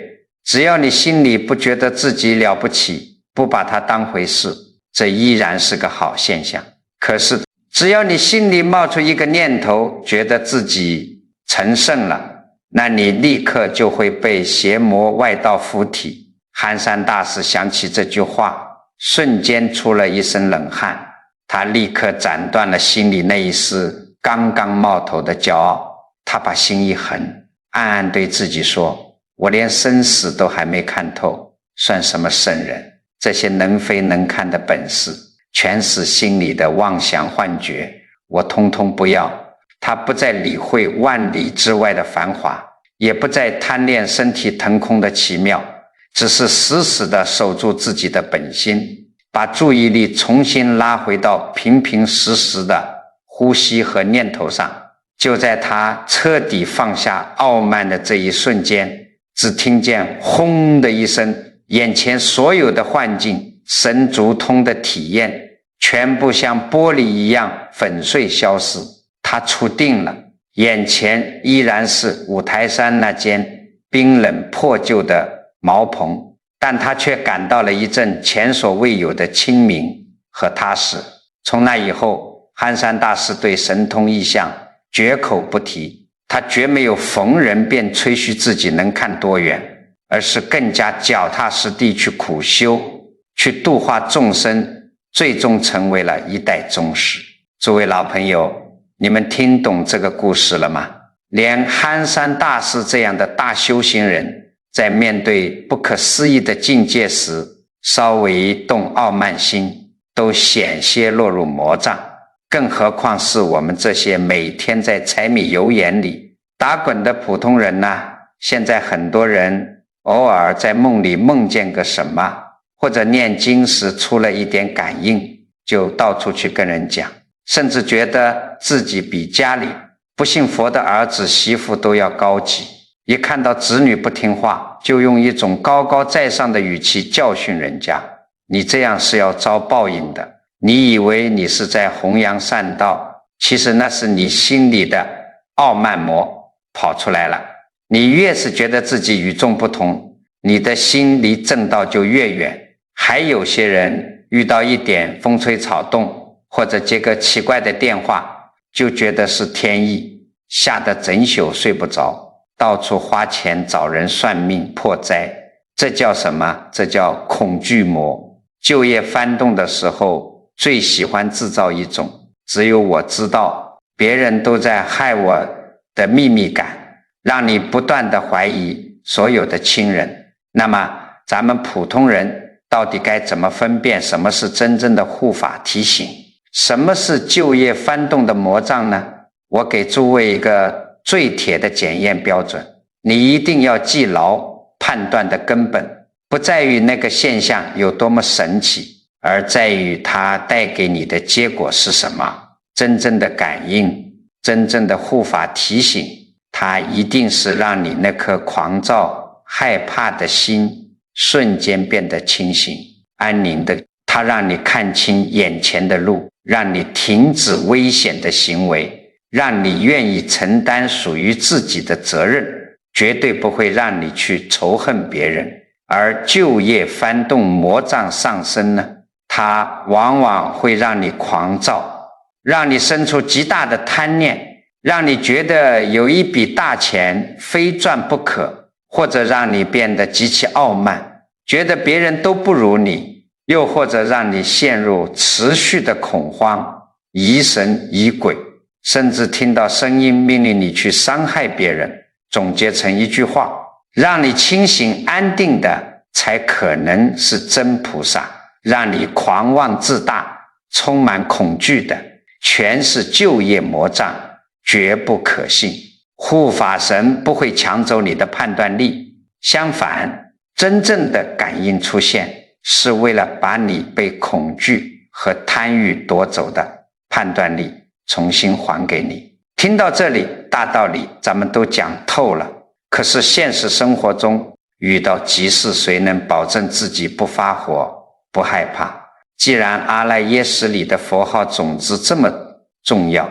只要你心里不觉得自己了不起，不把它当回事，这依然是个好现象。可是只要你心里冒出一个念头，觉得自己成圣了，那你立刻就会被邪魔外道附体。憨山大师想起这句话，瞬间出了一身冷汗，他立刻斩断了心里那一丝刚刚冒头的骄傲。他把心一横，暗暗对自己说，我连生死都还没看透，算什么圣人？这些能非能看的本事，全是心里的妄想幻觉，我通通不要。他不再理会万里之外的繁华，也不再贪恋身体腾空的奇妙，只是死死地守住自己的本心，把注意力重新拉回到平平实实的呼吸和念头上。就在他彻底放下傲慢的这一瞬间，只听见轰的一声，眼前所有的幻境、神足通的体验，全部像玻璃一样粉碎消失。他触定了，眼前依然是五台山那间冰冷破旧的茅棚，但他却感到了一阵前所未有的清明和踏实。从那以后，憨山大师对神通异象绝口不提，他绝没有逢人便吹嘘自己能看多远，而是更加脚踏实地去苦修，去度化众生，最终成为了一代宗师。诸位老朋友，你们听懂这个故事了吗？连憨山大师这样的大修行人，在面对不可思议的境界时，稍微动傲慢心，都险些落入魔障，更何况是我们这些每天在柴米油盐里打滚的普通人呢？现在很多人偶尔在梦里梦见个什么，或者念经时出了一点感应，就到处去跟人讲，甚至觉得自己比家里不信佛的儿子媳妇都要高级，一看到子女不听话，就用一种高高在上的语气教训人家，你这样是要遭报应的。你以为你是在弘扬善道，其实那是你心里的傲慢魔跑出来了。你越是觉得自己与众不同，你的心离正道就越远。还有些人遇到一点风吹草动，或者接个奇怪的电话，就觉得是天意，吓得整宿睡不着，到处花钱找人算命破灾。这叫什么？这叫恐惧魔。旧业翻动的时候，最喜欢制造一种只有我知道，别人都在害我的秘密感，让你不断的怀疑所有的亲人。那么咱们普通人到底该怎么分辨什么是真正的护法提醒，什么是旧业翻动的魔障呢？我给诸位一个最铁的检验标准，你一定要记牢。判断的根本不在于那个现象有多么神奇，而在于它带给你的结果是什么。真正的感应，真正的护法提醒，它一定是让你那颗狂躁害怕的心瞬间变得清醒安宁的。它让你看清眼前的路，让你停止危险的行为，让你愿意承担属于自己的责任，绝对不会让你去仇恨别人。而旧业翻动魔障上升呢，它往往会让你狂躁，让你生出极大的贪念，让你觉得有一笔大钱非赚不可，或者让你变得极其傲慢，觉得别人都不如你，又或者让你陷入持续的恐慌，疑神疑鬼，甚至听到声音命令你去伤害别人。总结成一句话，让你清醒安定的才可能是真菩萨，让你狂妄自大充满恐惧的全是旧业魔障，绝不可信。护法神不会抢走你的判断力，相反，真正的感应出现是为了把你被恐惧和贪欲夺走的判断力重新还给你。听到这里，大道理咱们都讲透了，可是现实生活中遇到急事，谁能保证自己不发火不害怕？既然阿赖耶识里的佛号种子这么重要，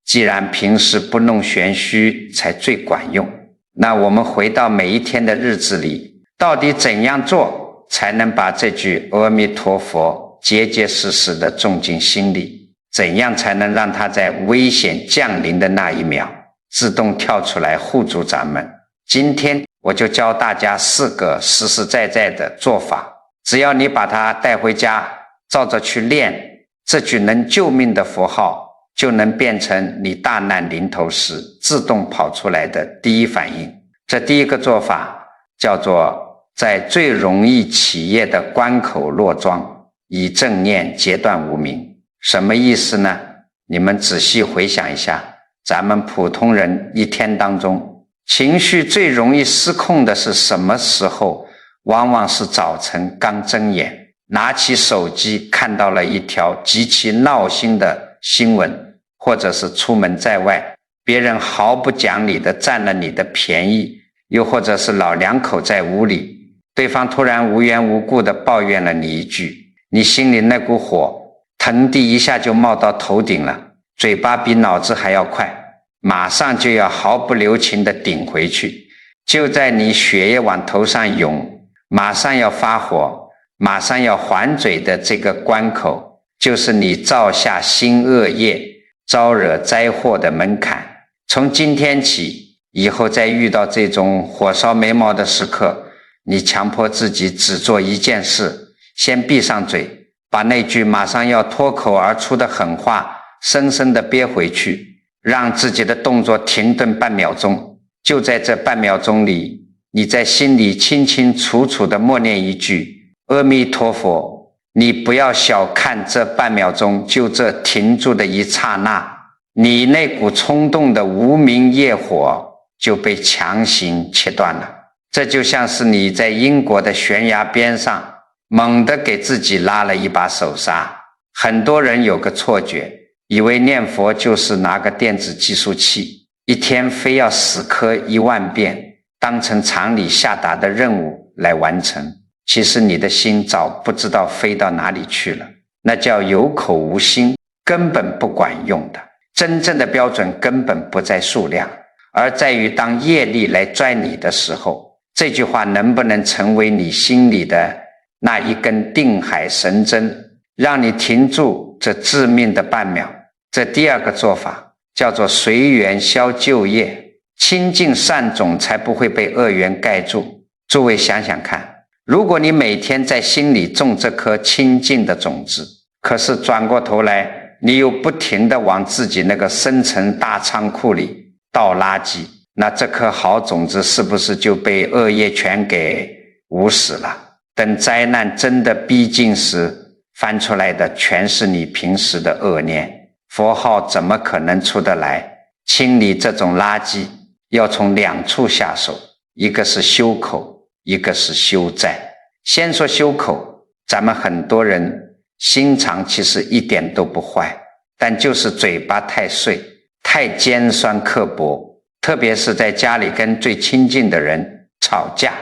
既然平时不弄玄虚才最管用，那我们回到每一天的日子里，到底怎样做才能把这句阿弥陀佛结结实实地种进心里？怎样才能让它在危险降临的那一秒自动跳出来护住咱们？今天我就教大家4个实实在在的做法，只要你把它带回家，照着去练，这句能救命的佛号就能变成你大难临头时自动跑出来的第一反应。这第一个做法叫做在最容易起业的关口落庄，以正念截断无明。什么意思呢？你们仔细回想一下，咱们普通人一天当中情绪最容易失控的是什么时候？往往是早晨刚睁眼，拿起手机看到了一条极其闹心的新闻，或者是出门在外，别人毫不讲理地占了你的便宜，又或者是老两口在屋里，对方突然无缘无故地抱怨了你一句，你心里那股火腾地一下就冒到头顶了，嘴巴比脑子还要快，马上就要毫不留情地顶回去。就在你血液往头上涌，马上要发火，马上要还嘴的这个关口，就是你造下新恶业，招惹灾祸的门槛。从今天起，以后再遇到这种火烧眉毛的时刻，你强迫自己只做一件事，先闭上嘴，把那句马上要脱口而出的狠话深深地憋回去，让自己的动作停顿半秒钟。就在这半秒钟里，你在心里清清楚楚地默念一句阿弥陀佛。你不要小看这半秒钟，就这停住的一刹那，你那股冲动的无明业火就被强行切断了。这就像是你在英国的悬崖边上猛地给自己拉了一把手刹。很多人有个错觉，以为念佛就是拿个电子计数器，一天非要死磕10000遍，当成常理下达的任务来完成。其实你的心早不知道飞到哪里去了，那叫有口无心，根本不管用的。真正的标准根本不在数量，而在于当业力来拽你的时候，这句话能不能成为你心里的那一根定海神针，让你停住这致命的半秒。这第二个做法叫做随缘消旧业，清净善种才不会被恶缘盖住。诸位想想看，如果你每天在心里种这颗清净的种子，可是转过头来你又不停地往自己那个深层大仓库里倒垃圾，那这颗好种子是不是就被恶业全给捂死了？等灾难真的逼近时，翻出来的全是你平时的恶念，佛号怎么可能出得来？清理这种垃圾要从2处下手，一个是修口，一个是修债。先说修口，咱们很多人心肠其实一点都不坏，但就是嘴巴太碎，太尖酸刻薄，特别是在家里跟最亲近的人吵架，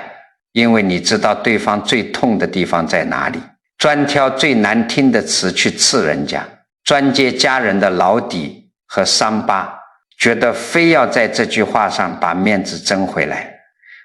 因为你知道对方最痛的地方在哪里，专挑最难听的词去刺人家，专揭家人的老底和伤疤，觉得非要在这句话上把面子争回来。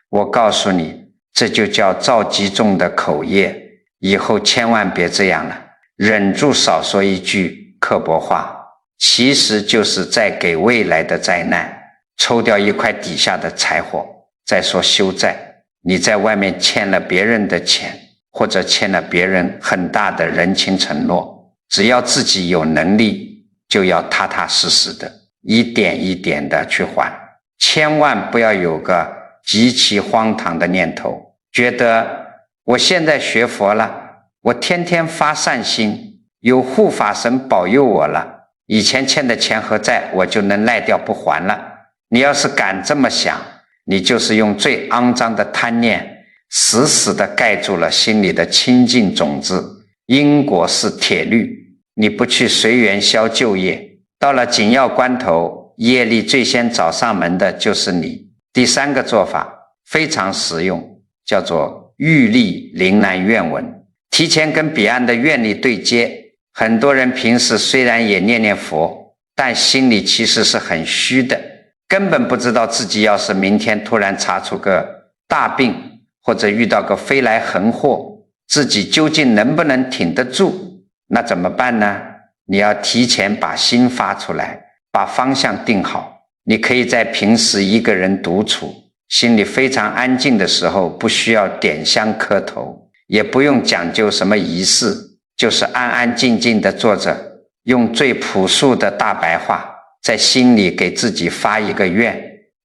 我告诉你，这就叫造极重的口业，以后千万别这样了，忍住少说一句刻薄话，其实就是在给未来的灾难抽掉一块底下的柴火。再说修债，你在外面欠了别人的钱，或者欠了别人很大的人情承诺，只要自己有能力，就要踏踏实实的一点一点的去还。千万不要有个极其荒唐的念头，觉得我现在学佛了，我天天发善心，有护法神保佑我了，以前欠的钱和债我就能赖掉不还了。你要是敢这么想，你就是用最肮脏的贪念死死地盖住了心里的清净种子。因果是铁律，你不去随缘消旧业，到了紧要关头，业力最先找上门的就是你。第3个做法非常实用，叫做欲力铃兰愿文，提前跟彼岸的愿力对接。很多人平时虽然也念念佛，但心里其实是很虚的，根本不知道自己要是明天突然查出个大病，或者遇到个飞来横祸，自己究竟能不能挺得住？那怎么办呢？你要提前把心发出来，把方向定好。你可以在平时一个人独处，心里非常安静的时候，不需要点香磕头，也不用讲究什么仪式，就是安安静静地坐着，用最朴素的大白话，在心里给自己发一个愿。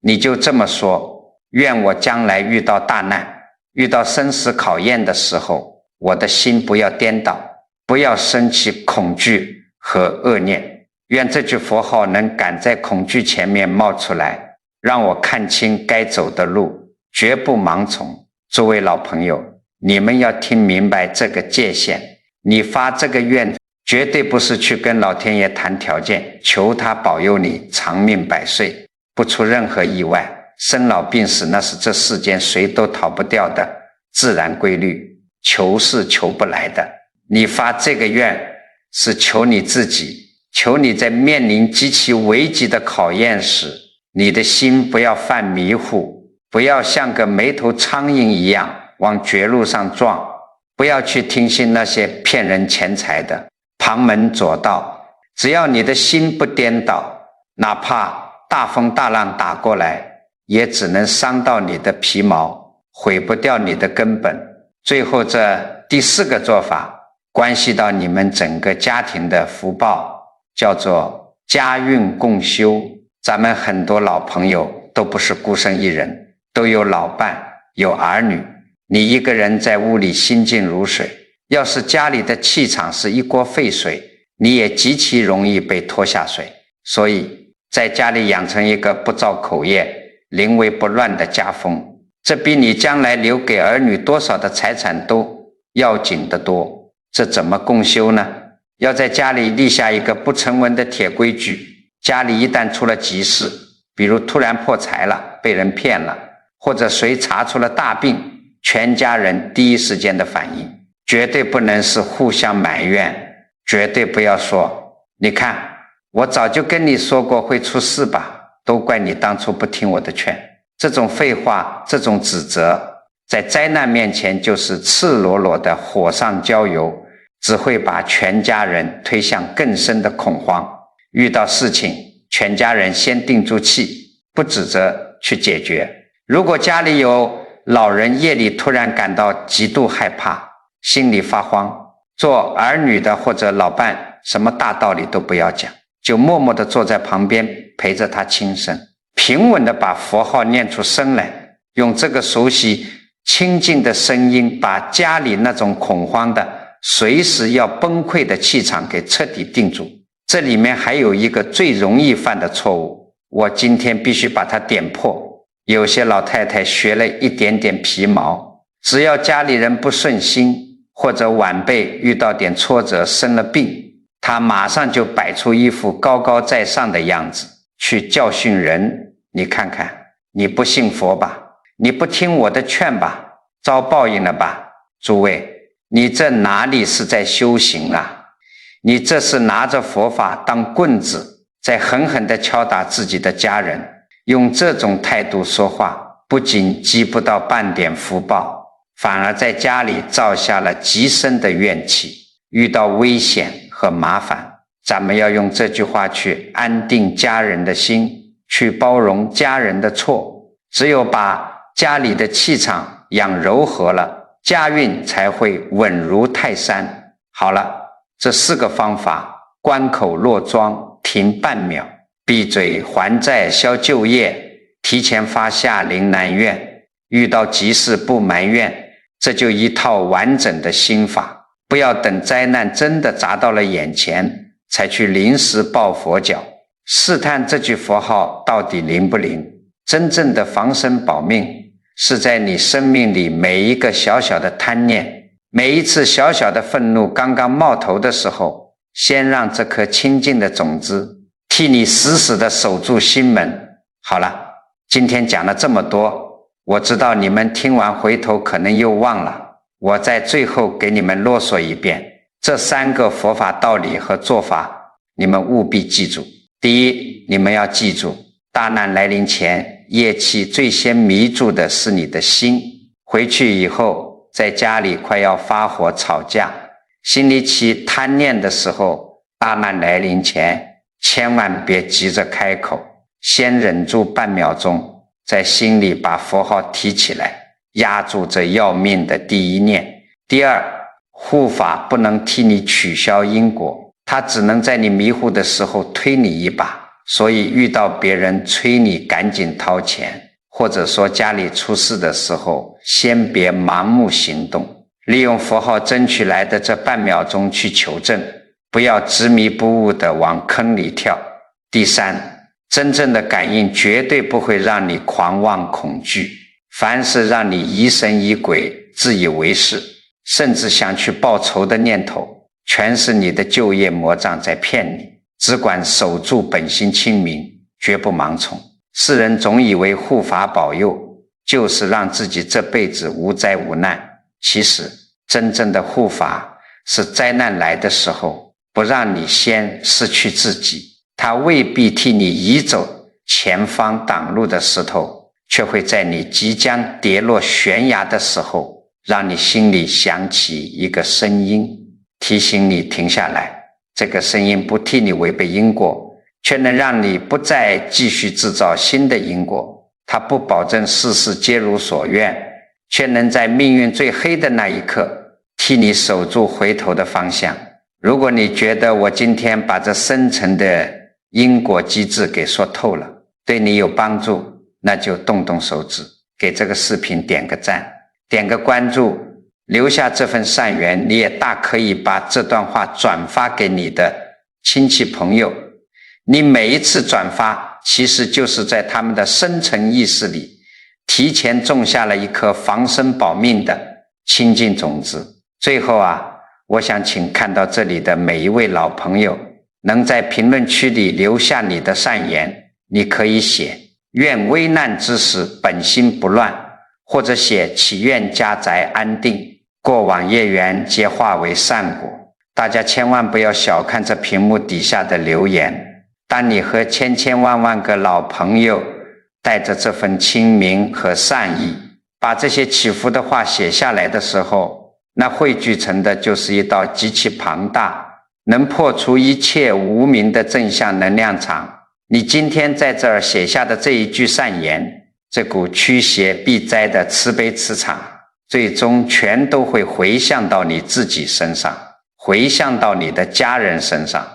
你就这么说：愿我将来遇到大难，遇到生死考验的时候，我的心不要颠倒，不要生起恐惧和恶念。愿这句佛号能赶在恐惧前面冒出来，让我看清该走的路，绝不盲从。诸位老朋友，你们要听明白这个界限。你发这个愿，绝对不是去跟老天爷谈条件，求他保佑你长命百岁，不出任何意外。生老病死那是这世间谁都逃不掉的自然规律，求是求不来的。你发这个愿是求你自己，求你在面临极其危急的考验时，你的心不要犯迷糊，不要像个没头苍蝇一样往绝路上撞，不要去听信那些骗人钱财的旁门左道。只要你的心不颠倒，哪怕大风大浪打过来，也只能伤到你的皮毛，毁不掉你的根本。最后这第四个做法，关系到你们整个家庭的福报，叫做家运共修。咱们很多老朋友都不是孤身一人，都有老伴，有儿女。你一个人在屋里心静如水，要是家里的气场是一锅沸水，你也极其容易被拖下水。所以在家里养成一个不造口业、临危不乱的家风，这比你将来留给儿女多少的财产都要紧得多。这怎么共修呢？要在家里立下一个不成文的铁规矩，家里一旦出了急事，比如突然破财了，被人骗了，或者谁查出了大病，全家人第一时间的反应绝对不能是互相埋怨，绝对不要说你看我早就跟你说过会出事吧，都怪你当初不听我的劝。这种废话，这种指责，在灾难面前就是赤裸裸的火上浇油，只会把全家人推向更深的恐慌。遇到事情，全家人先定住气，不指责，去解决。如果家里有老人夜里突然感到极度害怕，心里发慌，做儿女的或者老伴什么大道理都不要讲，就默默地坐在旁边陪着他轻声，平稳地把佛号念出声来，用这个熟悉清净的声音，把家里那种恐慌的随时要崩溃的气场给彻底定住。这里面还有一个最容易犯的错误，我今天必须把它点破。有些老太太学了一点点皮毛，只要家里人不顺心，或者晚辈遇到点挫折生了病，她马上就摆出一副高高在上的样子去教训人。你看看，你不信佛吧，你不听我的劝吧，遭报应了吧。诸位，你这哪里是在修行啊？你这是拿着佛法当棍子，在狠狠地敲打自己的家人。用这种态度说话，不仅积不到半点福报，反而在家里造下了极深的怨气。遇到危险和麻烦，咱们要用这句话去安定家人的心，去包容家人的错。只有把家里的气场养柔和了，家运才会稳如泰山。好了，这四个方法，关口落庄停半秒，闭嘴还债消旧业，提前发下临难愿，遇到急事不埋怨，这就一套完整的心法。不要等灾难真的砸到了眼前，才去临时抱佛脚，试探这句佛号到底灵不灵。真正的防身保命，是在你生命里每一个小小的贪念，每一次小小的愤怒刚刚冒头的时候，先让这颗清净的种子替你死死地守住心门。好了，今天讲了这么多，我知道你们听完回头可能又忘了，我在最后给你们啰嗦一遍，这三个佛法道理和做法，你们务必记住。第一，你们要记住，大难来临前，业气最先迷住的是你的心。回去以后，在家里快要发火吵架，心里起贪念的时候，大难来临前，千万别急着开口，先忍住半秒钟，在心里把佛号提起来，压住这要命的第一念。第二，护法不能替你取消因果，他只能在你迷糊的时候推你一把。所以遇到别人催你赶紧掏钱，或者说家里出事的时候，先别盲目行动，利用佛号争取来的这半秒钟去求证，不要执迷不悟地往坑里跳。第三，真正的感应绝对不会让你狂妄恐惧，凡是让你疑神疑鬼、自以为是，甚至想去报仇的念头，全是你的旧业魔障在骗你。只管守住本心清明，绝不盲从。世人总以为护法保佑就是让自己这辈子无灾无难，其实真正的护法是灾难来的时候不让你先失去自己，他未必替你移走前方挡路的石头，却会在你即将跌落悬崖的时候，让你心里响起一个声音，提醒你停下来。这个声音不替你违背因果，却能让你不再继续制造新的因果。它不保证事事皆如所愿，却能在命运最黑的那一刻替你守住回头的方向。如果你觉得我今天把这深层的因果机制给说透了，对你有帮助，那就动动手指，给这个视频点个赞，点个关注，留下这份善缘。你也大可以把这段话转发给你的亲戚朋友，你每一次转发其实就是在他们的深层意识里提前种下了一颗防身保命的清净种子。最后我想请看到这里的每一位老朋友能在评论区里留下你的善言。你可以写愿危难之时本心不乱，或者写祈愿家宅安定，过往业缘皆化为善果。大家千万不要小看这屏幕底下的留言，当你和千千万万个老朋友带着这份清明和善意，把这些祈福的话写下来的时候，那汇聚成的就是一道极其庞大，能破除一切无明的正向能量场。你今天在这儿写下的这一句善言，这股驱邪避灾的慈悲磁场，最终全都会回向到你自己身上，回向到你的家人身上。